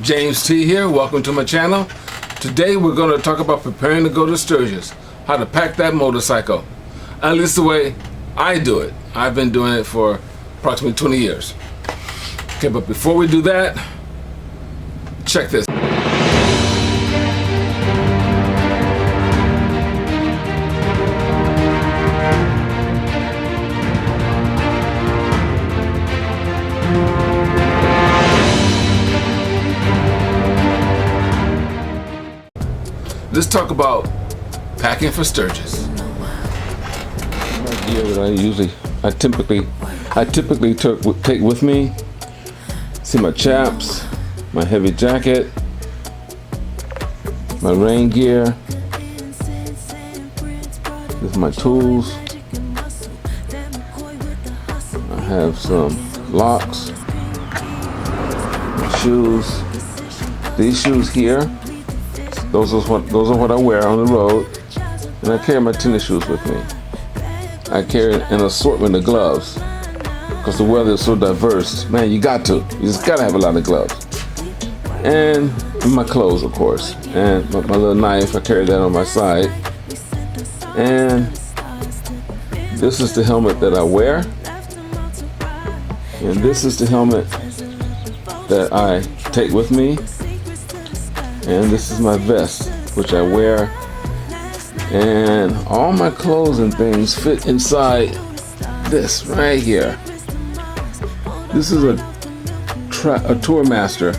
James T here. Welcome to my channel. Today we're going to talk about preparing to go to Sturgis, how to pack that motorcycle. At least the way I do it. I've been doing it for approximately 20 years. Okay, but before we do that, check this. Let's talk about packing for Sturgis. My gear that I typically take with me. See my chaps, my heavy jacket, my rain gear. This is my tools. I have some locks, my shoes. These shoes here. Those are what I wear on the road, and I carry my tennis shoes with me. I carry an assortment of gloves because the weather is so diverse. Man, you just gotta have a lot of gloves, and my clothes, of course, and my little knife. I carry that on my side, and this is the helmet that I wear, and this is the helmet that I take with me. And this is my vest, which I wear, and all my clothes and things fit inside this right here. This is a Tourmaster.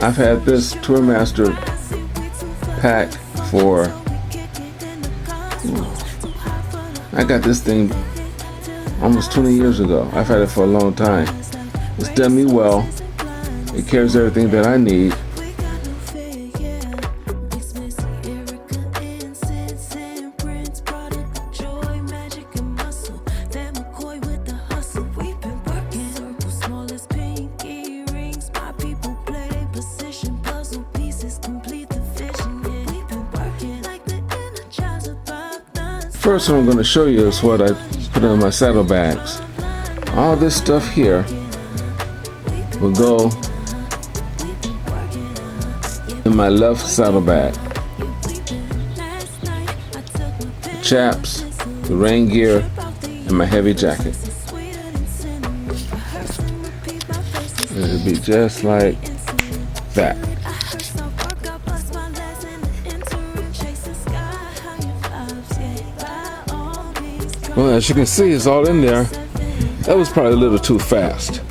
I've had this Tourmaster pack for, I got this thing almost 20 years ago. I've had it for a long time. It's done me well. It carries everything that I need. First one I'm going to show you is what I put in my saddlebags. All this stuff here will go in my left saddlebag. The chaps, the rain gear, and my heavy jacket. It'll be just like that. Well, as you can see, it's all in there. That was probably a little too fast.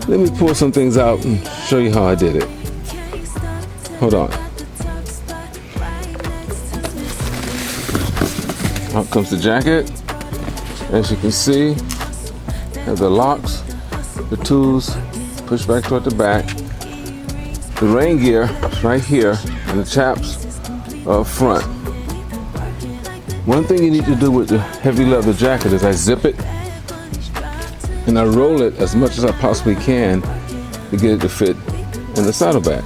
Let me pull some things out and show you how I did it. Hold on. Out comes the jacket. As you can see, have the locks, the tools, push back toward the back. The rain gear is right here, and the chaps are up front. One thing you need to do with the heavy leather jacket is I zip it and I roll it as much as I possibly can to get it to fit in the saddlebag.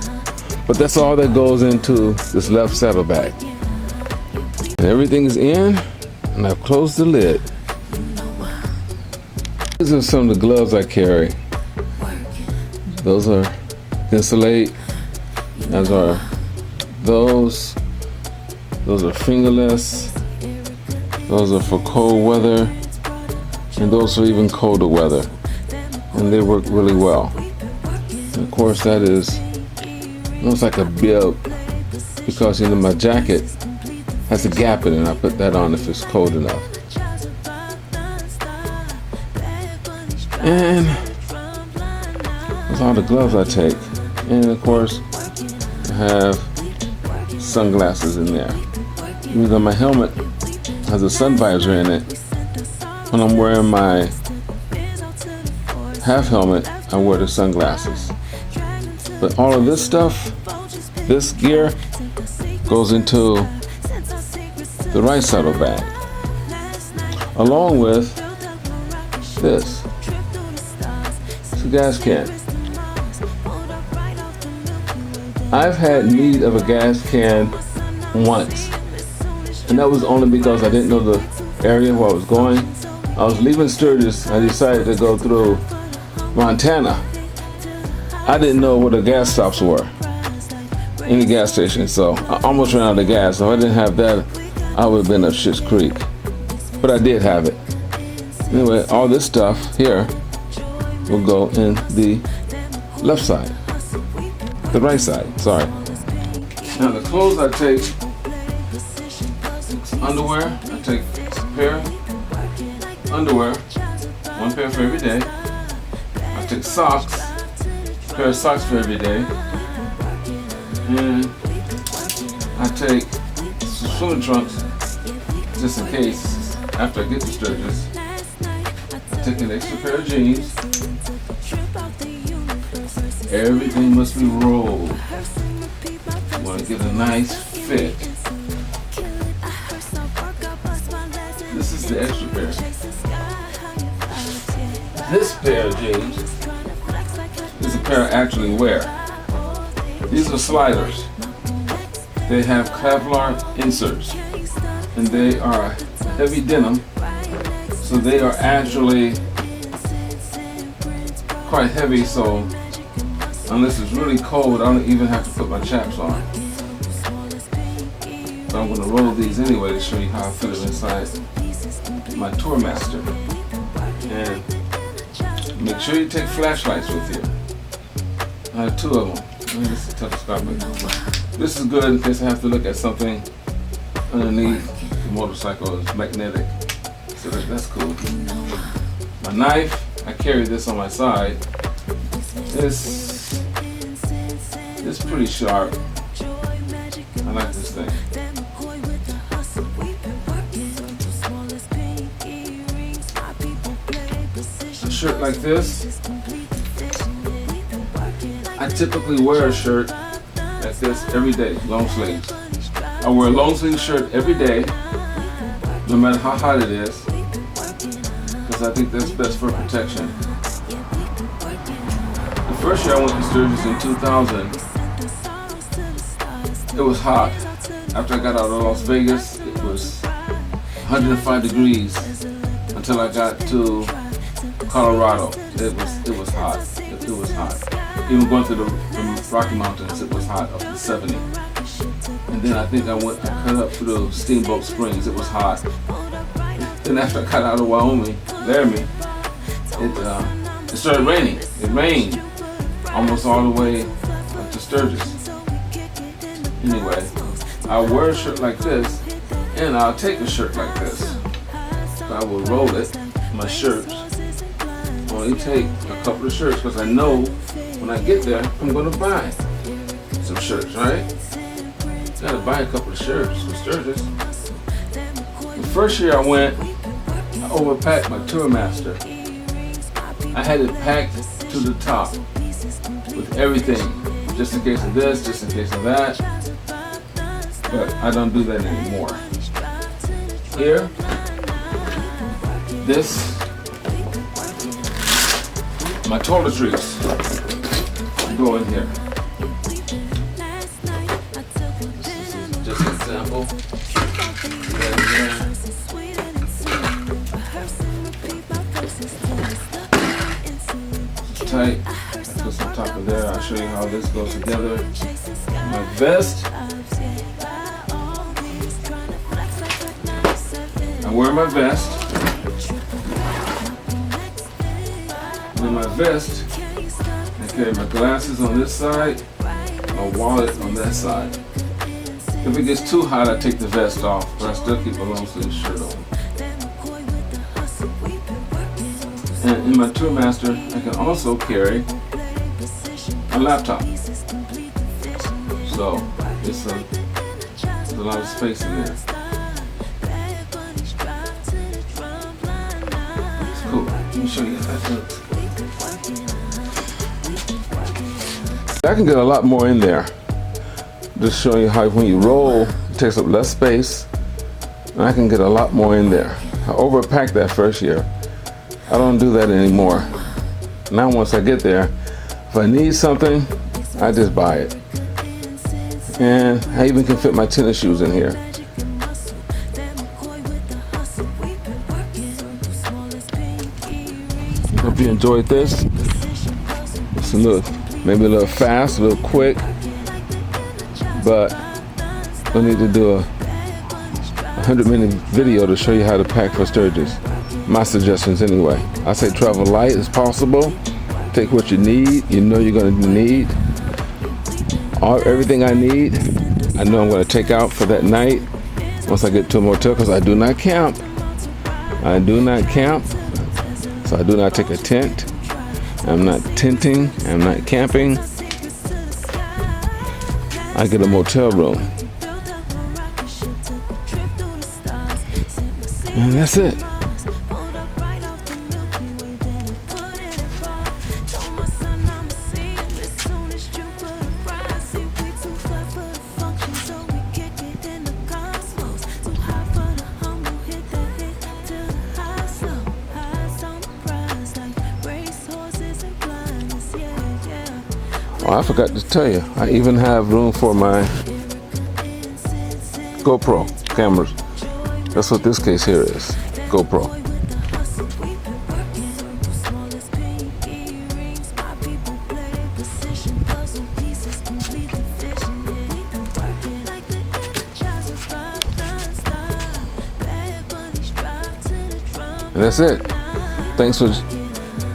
But that's all that goes into this left saddlebag. And everything is in, and I've closed the lid. These are some of the gloves I carry. Those are Insulate, as are those. Those are fingerless. Those are for cold weather, and those are even colder weather. And they work really well. And of course, that is almost like a bib, because my jacket has a gap in it, and I put that on if it's cold enough. And that's all the gloves I take. And of course, I have sunglasses in there. Even though my helmet has a sun visor in it, when I'm wearing my half helmet, I wear the sunglasses. But all of this stuff, this gear, goes into the right saddlebag, along with this. It's a gas can. I've had need of a gas can once, and that was only because I didn't know the area where I was going. I was leaving Sturgis. I decided to go through Montana, I didn't know where the gas stops were, any gas station, so I almost ran out of gas. If I didn't have that, I would have been up Schitt's Creek. But I did have it. Anyway, all this stuff here will go in the left side. The right side, sorry. Now the clothes I take, underwear, I take a pair of underwear, one pair for every day. I take socks, a pair of socks for every day. And I take swimming trunks just in case after I get to Sturgis. I take an extra pair of jeans. Everything must be rolled. You want to get a nice fit. This is the extra pair. This pair of jeans is a pair I actually wear. These are sliders. They have Kevlar inserts, and they are heavy denim, so they are actually quite heavy, so unless it's really cold, I don't even have to put my chaps on. But I'm going to roll these anyway to show you how I fit them inside my Tourmaster. And make sure you take flashlights with you. I have two of them. This is telescopic. This is good in case I have to look at something underneath. The motorcycle is magnetic, so that's cool. My knife, I carry this on my side. It's pretty sharp. I like this thing. A shirt like this, I typically wear a shirt like this every day, long sleeves. I wear a long sleeve shirt every day, no matter how hot it is, because I think that's best for protection. The first year I went to Sturgis in 2000, it was hot. After I got out of Las Vegas, it was 105 degrees until I got to Colorado. It was hot. It was hot. Even going to the Rocky Mountains, it was hot up to 70. And then I think I cut up through Steamboat Springs. It was hot. Then after I got out of Wyoming, Laramie, it started raining. It rained almost all the way up to Sturgis. Anyway, I'll wear a shirt like this, and I'll take a shirt like this. So I will roll it, my shirts. Only take a couple of shirts because I know when I get there, I'm going to buy some shirts, right? Gotta buy a couple of shirts for Sturgis. The first year I went, I overpacked my Tourmaster. I had it packed to the top with everything, just in case of this, just in case of that. But I don't do that anymore. Here, this, my toiletries go in here. This is just an example. It's tight. I put some top of there. I'll show you how this goes together. My vest. I wear my vest. And in my vest, I carry my glasses on this side, my wallet on that side. If it gets too hot, I take the vest off, but I still keep a long sleeve shirt on. And in my Tourmaster, I can also carry a laptop. So it's a lot of space in there. It's cool. Let me show you how that looks. I can get a lot more in there. Just showing you how when you roll, it takes up less space, and I can get a lot more in there. I overpacked that first year. I don't do that anymore. Now once I get there, if I need something, I just buy it. And I even can fit my tennis shoes in here. Hope you enjoyed this. It's a Maybe a little fast, a little quick, but I need to do a 100-minute video to show you how to pack for Sturgis. My suggestions anyway. I say travel light as possible. Take what you need. You know you're going to need. Everything I need, I know I'm going to take out for that night once I get to a motel, because I do not camp. I do not camp. So I do not take a tent. I'm not tenting. I'm not camping. I get a motel room. And that's it. Oh, I forgot to tell you, I even have room for my GoPro cameras. That's what this case here is, GoPro. And that's it. Thanks for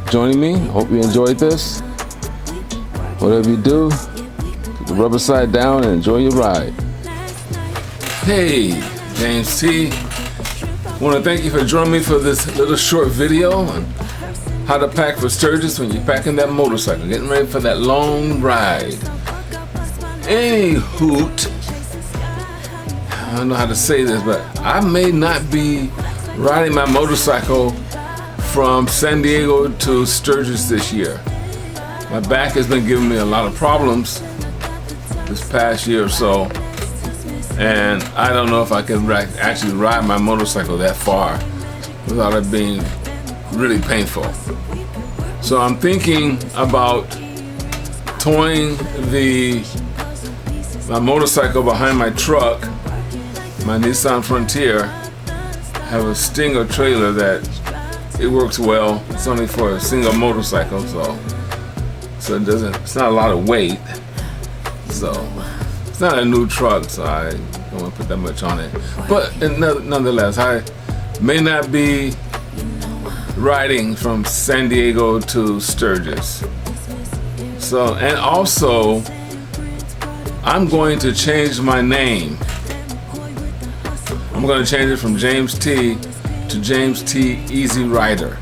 joining me. Hope you enjoyed this. Whatever you do, put the rubber side down and enjoy your ride. Hey, James T. Want to thank you for joining me for this little short video on how to pack for Sturgis when you're packing that motorcycle, getting ready for that long ride. Any hoot, I don't know how to say this, but I may not be riding my motorcycle from San Diego to Sturgis this year. My back has been giving me a lot of problems this past year or so, and I don't know if I can actually ride my motorcycle that far without it being really painful. So I'm thinking about towing my motorcycle behind my truck, my Nissan Frontier. I have a Stinger trailer that it works well. It's only for a single motorcycle, so it's not a lot of weight. So it's not a new truck, so I don't want to put that much on it. But nonetheless, I may not be riding from San Diego to Sturgis. So, and also, I'm going to change my name. I'm going to change it from James T to James T Easy Rider.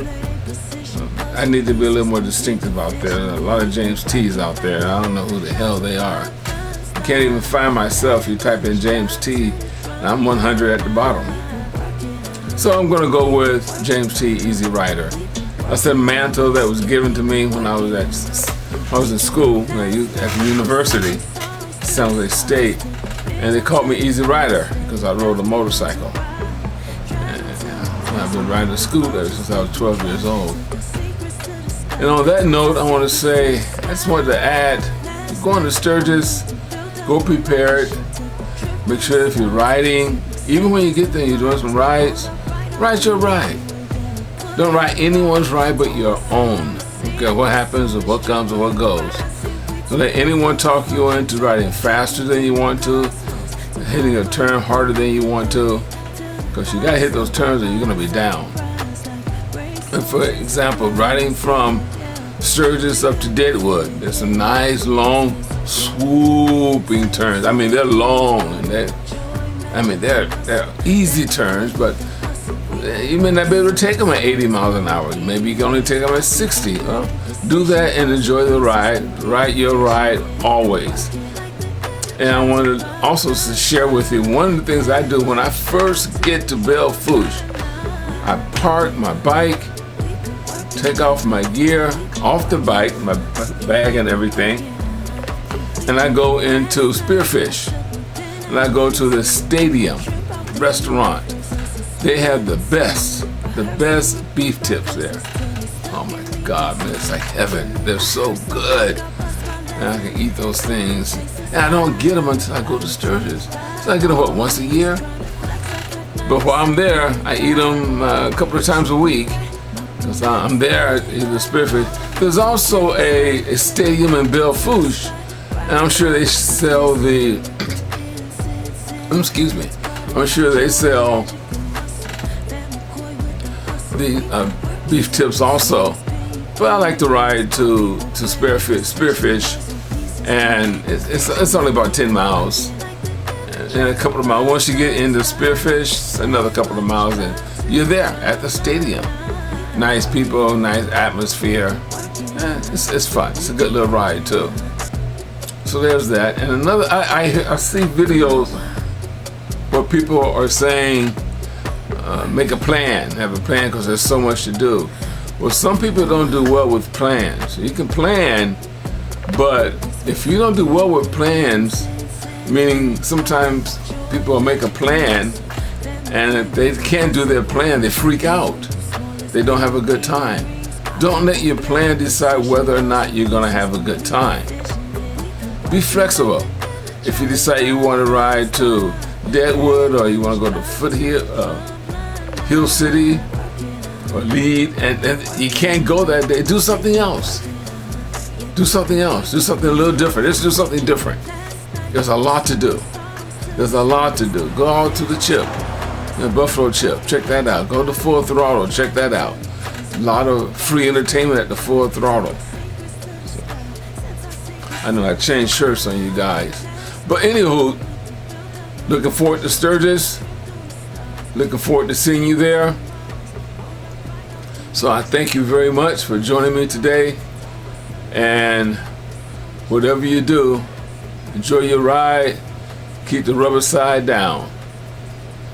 I need to be a little more distinctive out there. There are a lot of James T's out there, and I don't know who the hell they are. You can't even find myself. You type in James T, and I'm 100 at the bottom. So I'm going to go with James T Easy Rider. That's a mantle that was given to me when I was in school, at the university, San Jose State, and they called me Easy Rider because I rode a motorcycle. And I've been riding to school ever since I was 12 years old. And on that note, I want to say, I just wanted to add, you're going to Sturgis, go prepared. Make sure if you're riding, even when you get there, you're doing some rides, ride your ride. Don't ride anyone's ride but your own. Okay, what happens or what comes or what goes. Don't let anyone talk you into riding faster than you want to, hitting a turn harder than you want to, because you got to hit those turns or you're going to be down. And for example, riding from Sturgis up to Deadwood, there's some nice long swooping turns. I mean, they're long and they're easy turns, but you may not be able to take them at 80 miles an hour. Maybe you can only take them at 60. Well, do that and enjoy the ride. Ride your ride always. And I wanted to also share with you one of the things I do when I first get to Belle Fourche. I park my bike, take off my gear off the bike, my bag and everything, and I go into Spearfish, and I go to the Stadium restaurant. They have the best beef tips there. Oh my God, man, it's like heaven. They're so good. And I can eat those things. And I don't get them until I go to Sturgis. So I get them, once a year? But while I'm there, I eat them a couple of times a week. because I'm there in the Spearfish. There's also a stadium in Belle Fourche, and I'm sure they sell the, excuse me, I'm sure they sell the beef tips also. But I like to ride to Spearfish, and it's only about 10 miles. And a couple of miles, once you get into Spearfish, another couple of miles, and you're there at the stadium. Nice people, nice atmosphere. It's fun. It's a good little ride too. So there's that. And another, I see videos where people are saying, make a plan, have a plan, because there's so much to do. Well, some people don't do well with plans. You can plan, but if you don't do well with plans, meaning sometimes people make a plan, and if they can't do their plan, they freak out. They don't have a good time. Don't let your plan decide whether or not you're gonna have a good time. Be flexible. If you decide you want to ride to Deadwood, or you want to go to Hill City or Lead, and you can't go that day, do something else. Do something else. Do something a little different. Let's do something different. There's a lot to do. There's a lot to do. Go out to the Chip, the Buffalo Chip. Check that out. Go to Full Throttle. Check that out. A lot of free entertainment at the Full Throttle. So, I know I changed shirts on you guys. But anywho, looking forward to Sturgis. Looking forward to seeing you there. So I thank you very much for joining me today. And whatever you do, enjoy your ride. Keep the rubber side down.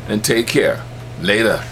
And take care. Later.